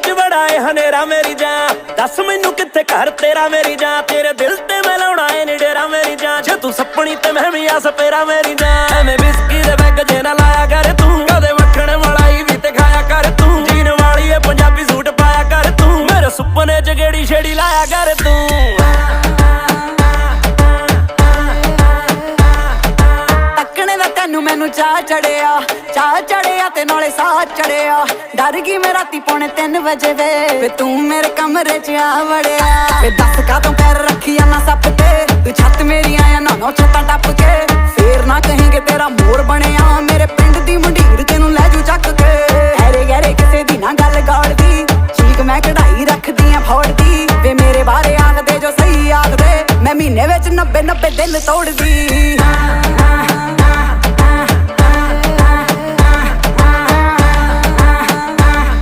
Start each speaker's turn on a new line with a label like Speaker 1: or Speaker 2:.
Speaker 1: च बड़ा है हनेरा मेरी जान, दस मैनू कित्थे घर तेरा मेरी जान। तेरे दिल ते मैं लाउणा है नी डेरा मेरी जान, जे तू सपनी ते मैं भी आ सपेरा मेरी जान। एवें विस्की दे बैग जे ना लाया कर तू, कदे मक्खण मलाई भी ते खाया कर तू। जीन वाली है पंजाबी सूट पाया कर तू, मेरे सुपने च गेड़ी छेड़ी लाया कर तू।
Speaker 2: मैनू चाह चढ़िया ते नाले साह चढ़िया। डर गई मैं राती 2:45 बजे वे तू मेरे कमरे च आ वड़िया। दस कातों पैर रखी ना सप के, तू छत मेरी आया ना नौ छत्तां टप के। फिर ना कहेंगे तेरा मोर बनिया, मेरे पिंड दी मंडीर तेनू लै जू चक के। हैरे गहरे किसे दी ना गल गाड़दी, चीक मैं कढ़ाई रखदी आ फोड़दी। वे मेरे बारे आखदे जो सही आखदे, मैं महीने विच 90 दिन तोड़दी।